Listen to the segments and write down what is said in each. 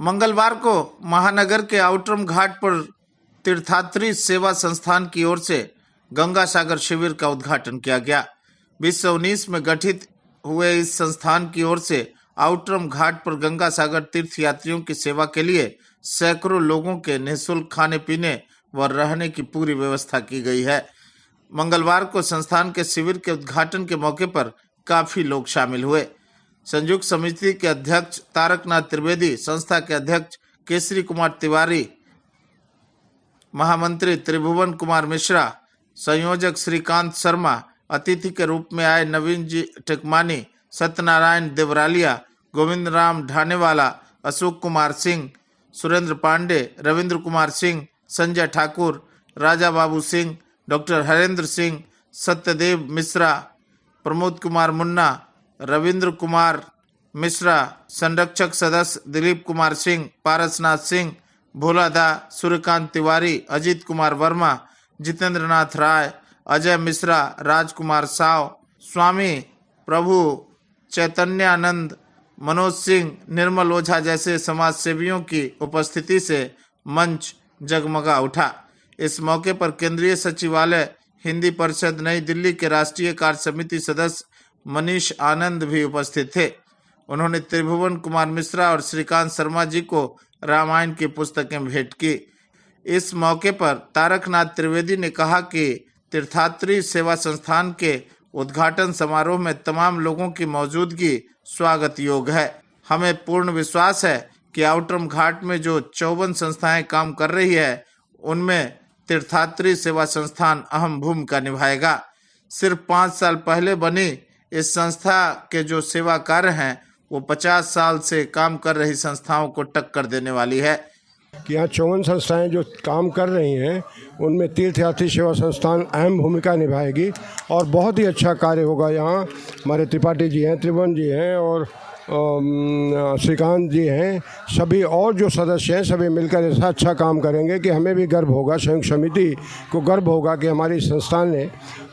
मंगलवार को महानगर के आउटरम घाट पर तीर्थयात्री सेवा संस्थान की ओर से गंगा सागर शिविर का उद्घाटन किया गया। 2019 में गठित हुए इस संस्थान की ओर से आउटरम घाट पर गंगा सागर तीर्थ यात्रियों की सेवा के लिए सैकड़ों लोगों के निःशुल्क खाने पीने व रहने की पूरी व्यवस्था की गई है। मंगलवार को संस्थान के शिविर के उद्घाटन के मौके पर काफी लोग शामिल हुए। संयुक्त समिति के अध्यक्ष तारकनाथ त्रिवेदी, संस्था के अध्यक्ष केसरी कुमार तिवारी, महामंत्री त्रिभुवन कुमार मिश्रा, संयोजक श्रीकांत शर्मा, अतिथि के रूप में आए नवीन जी टेकमानी, सत्यनारायण देवरालिया, गोविंद राम ढानेवाला, अशोक कुमार सिंह, सुरेंद्र पांडे, रविंद्र कुमार सिंह, संजय ठाकुर, राजा बाबू सिंह, डॉक्टर हरेंद्र सिंह, सत्यदेव मिश्रा, प्रमोद कुमार मुन्ना, रविंद्र कुमार मिश्रा, संरक्षक सदस्य दिलीप कुमार सिंह, पारसनाथ सिंह, भोलादा, सूर्यकांत तिवारी, अजीत कुमार वर्मा, जितेंद्र नाथ राय, अजय मिश्रा, राजकुमार साव, स्वामी प्रभु चैतन्यानंद, मनोज सिंह, निर्मल ओझा जैसे समाज सेवियों की उपस्थिति से मंच जगमगा उठा। इस मौके पर केंद्रीय सचिवालय हिंदी परिषद नई दिल्ली के राष्ट्रीय कार्य समिति सदस्य मनीष आनंद भी उपस्थित थे। उन्होंने त्रिभुवन कुमार मिश्रा और श्रीकांत शर्मा जी को रामायण की पुस्तकें भेंट की। इस मौके पर तारकनाथ त्रिवेदी ने कहा कि तीर्थयात्री सेवा संस्थान के उद्घाटन समारोह में तमाम लोगों की मौजूदगी स्वागत योग्य है। हमें पूर्ण विश्वास है कि आउटरम घाट में जो 54 संस्थाएं काम कर रही है उनमें तीर्थयात्री सेवा संस्थान अहम भूमिका निभाएगा। सिर्फ 5 साल पहले बनी इस संस्था के जो सेवा कार्य हैं वो 50 साल से काम कर रही संस्थाओं को टक्कर देने वाली है। कि यहाँ 54 संस्थाएं जो काम कर रही हैं उनमें तीर्थयात्री सेवा संस्थान अहम भूमिका निभाएगी और बहुत ही अच्छा कार्य होगा। यहाँ हमारे त्रिपाठी जी हैं, त्रिभुवन जी हैं और श्रीकांत जी हैं, सभी और जो सदस्य हैं सभी मिलकर ऐसा अच्छा काम करेंगे कि हमें भी गर्व होगा, संयुक्त समिति को गर्व होगा कि हमारी संस्थान ने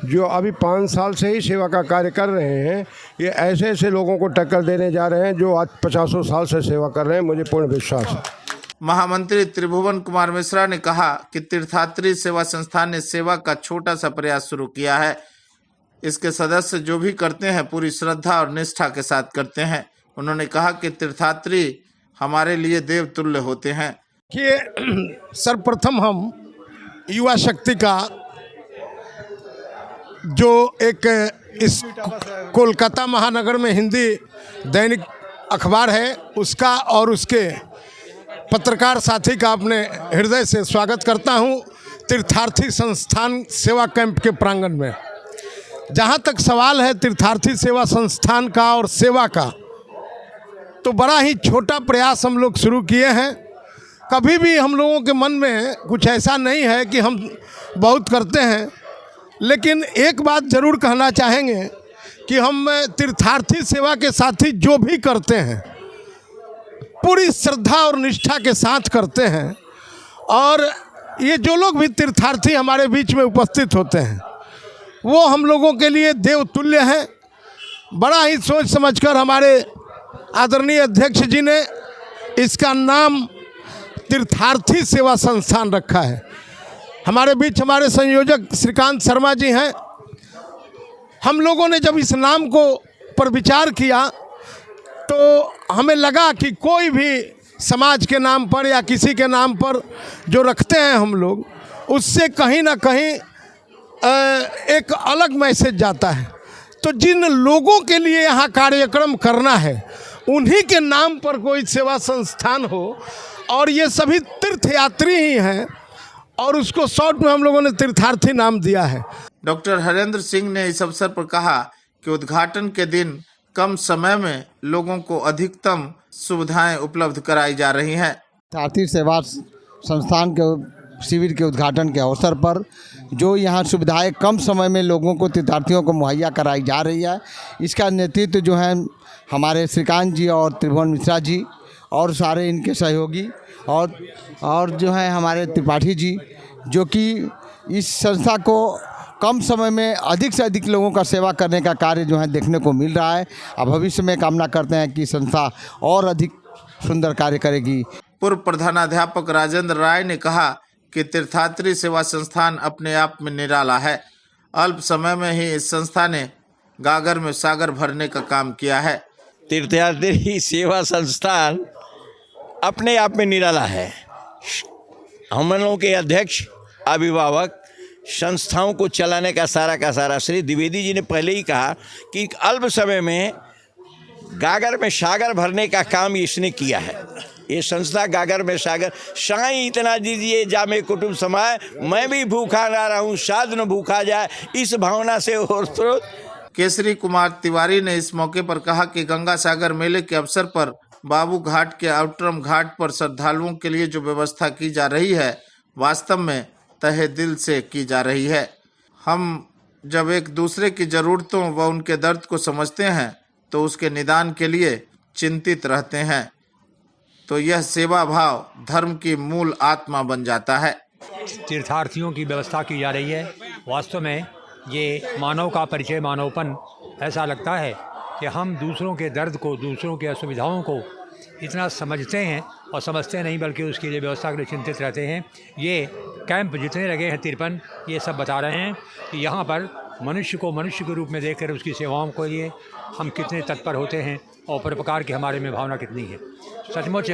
जो अभी 5 साल से ही सेवा का कार्य कर रहे हैं ये ऐसे ऐसे लोगों को टक्कर देने जा रहे हैं जो आज 50 साल से सेवा कर रहे हैं। मुझे पूर्ण विश्वास है। महामंत्री त्रिभुवन कुमार मिश्रा ने कहा कि तीर्थयात्री सेवा संस्थान ने सेवा का छोटा सा प्रयास शुरू किया है। इसके सदस्य जो भी करते हैं पूरी श्रद्धा और निष्ठा के साथ करते हैं। उन्होंने कहा कि तीर्थयात्री हमारे लिए देव तुल्य होते हैं। कि सर्वप्रथम हम युवा शक्ति का जो एक इस कोलकाता महानगर में हिंदी दैनिक अखबार है उसका और उसके पत्रकार साथी का अपने हृदय से स्वागत करता हूं तीर्थयात्री संस्थान सेवा कैंप के प्रांगण में। जहां तक सवाल है तीर्थयात्री सेवा संस्थान का और सेवा का, तो बड़ा ही छोटा प्रयास हम लोग शुरू किए हैं। कभी भी हम लोगों के मन में कुछ ऐसा नहीं है कि हम बहुत करते हैं, लेकिन एक बात ज़रूर कहना चाहेंगे कि हम तीर्थयात्री सेवा के साथी जो भी करते हैं पूरी श्रद्धा और निष्ठा के साथ करते हैं। और ये जो लोग भी तीर्थयात्री हमारे बीच में उपस्थित होते हैं वो हम लोगों के लिए देवतुल्य हैं। बड़ा ही सोच समझकर हमारे आदरणीय अध्यक्ष जी ने इसका नाम तीर्थयात्री सेवा संस्थान रखा है। हमारे बीच हमारे संयोजक श्रीकांत शर्मा जी हैं। हम लोगों ने जब इस नाम को पर विचार किया तो हमें लगा कि कोई भी समाज के नाम पर या किसी के नाम पर जो रखते हैं हम लोग उससे कहीं ना कहीं एक अलग मैसेज जाता है। तो जिन लोगों के लिए यहाँ कार्यक्रम करना है उन्हीं के नाम पर कोई सेवा संस्थान हो और ये सभी तीर्थयात्री ही हैं और उसको शॉर्ट में हम लोगों ने तीर्थयात्री नाम दिया है। डॉक्टर हरेंद्र सिंह ने इस अवसर पर कहा कि उद्घाटन के दिन कम समय में लोगों को अधिकतम सुविधाएं उपलब्ध कराई जा रही हैं। तीर्थयात्री सेवा संस्थान के शिविर के उद्घाटन के अवसर पर जो यहाँ सुविधाएं कम समय में लोगों को तीर्थयात्रियों को मुहैया कराई जा रही है, इसका नेतृत्व जो है हमारे श्रीकांत जी और त्रिभुवन मिश्रा जी और सारे इनके सहयोगी और जो है हमारे त्रिपाठी जी, जो कि इस संस्था को कम समय में अधिक से अधिक लोगों का सेवा करने का कार्य जो है देखने को मिल रहा है। अब भविष्य में कामना करते हैं कि संस्था और अधिक सुंदर कार्य करेगी। पूर्व प्रधानाध्यापक राजेंद्र राय ने कहा कि तीर्थयात्री सेवा संस्थान अपने आप में निराला है। अल्प समय में ही इस संस्था ने गागर में सागर भरने का काम किया है। तीर्थयात्री सेवा संस्थान अपने आप में निराला है। हम लोगों के अध्यक्ष, अभिभावक, संस्थाओं को चलाने का सारा श्री द्विवेदी जी ने पहले ही कहा कि अल्प समय में गागर में सागर भरने का काम इसने किया है। ये संस्था गागर में सागर, साईं इतना दीजिए जामे कुटुंब समाए, मैं भी भूखा ना रहूं, साध न भूखा जाए, इस भावना से और केसरी कुमार तिवारी ने इस मौके पर कहा कि गंगा सागर मेले के अवसर पर बाबू घाट के आउटरम घाट पर श्रद्धालुओं के लिए जो व्यवस्था की जा रही है, वास्तव में तहे दिल से की जा रही है। हम जब एक दूसरे की जरूरतों व उनके दर्द को समझते हैं तो उसके निदान के लिए चिंतित रहते हैं, तो यह सेवा भाव धर्म की मूल आत्मा बन जाता है। तीर्थार्थियों की व्यवस्था की जा रही है। वास्तव में ये मानव का परिचय, मानवपन। ऐसा लगता है कि हम दूसरों के दर्द को, दूसरों की असुविधाओं को इतना समझते हैं और समझते नहीं, बल्कि उसके लिए व्यवस्था के लिए चिंतित रहते हैं। ये कैंप जितने लगे हैं 53, ये सब बता रहे हैं कि यहाँ पर मनुष्य को मनुष्य के रूप में देखकर उसकी सेवाओं के लिए हम कितने तत्पर होते हैं और परोपकार की हमारे में भावना कितनी है। सचमुच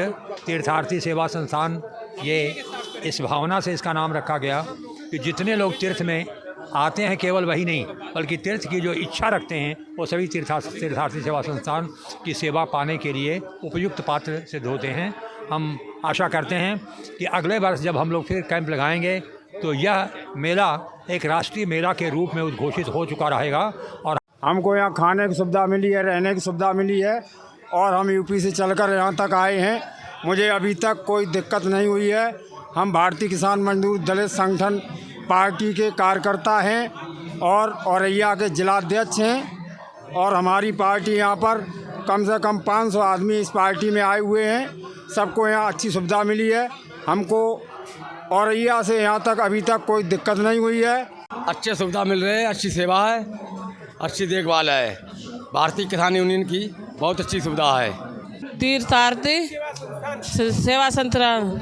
तीर्थार्थी सेवा संस्थान, ये इस भावना से इसका नाम रखा गया कि जितने लोग तीर्थ में आते हैं, केवल वही नहीं बल्कि तीर्थ की जो इच्छा रखते हैं, वो सभी तीर्थार्थी सेवा संस्थान की सेवा पाने के लिए उपयुक्त पात्र सिद्ध होते हैं। हम आशा करते हैं कि अगले वर्ष जब हम लोग फिर कैंप लगाएंगे तो यह मेला एक राष्ट्रीय मेला के रूप में उद्घोषित हो चुका रहेगा। और हमको यहाँ खाने की सुविधा मिली है, रहने की सुविधा मिली है, और हम यूपी से चलकर यहाँ तक आए हैं। मुझे अभी तक कोई दिक्कत नहीं हुई है। हम भारतीय किसान मजदूर दलित संगठन पार्टी के कार्यकर्ता हैं और औरैया के जिलाध्यक्ष हैं, और हमारी पार्टी यहाँ पर कम से कम 500 आदमी इस पार्टी में आए हुए हैं। सबको यहाँ अच्छी सुविधा मिली है। हमको औरैया से यहाँ तक अभी तक कोई दिक्कत नहीं हुई है। अच्छे सुविधा मिल रहे हैं, अच्छी सेवा है, अच्छी देखभाल है। भारतीय किसान यूनियन की बहुत अच्छी सुविधा है। तीर्थार्थी सेवा संस्थान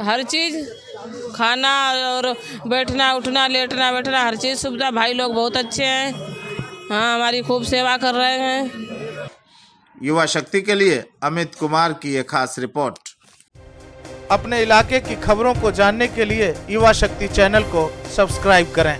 हर चीज़, खाना और बैठना उठना लेटना बैठना हर चीज़ सुविधा। भाई लोग बहुत अच्छे हैं, हाँ हमारी खूब सेवा कर रहे हैं। युवा शक्ति के लिए अमित कुमार की एक खास रिपोर्ट। अपने इलाके की खबरों को जानने के लिए युवा शक्ति चैनल को सब्सक्राइब करें।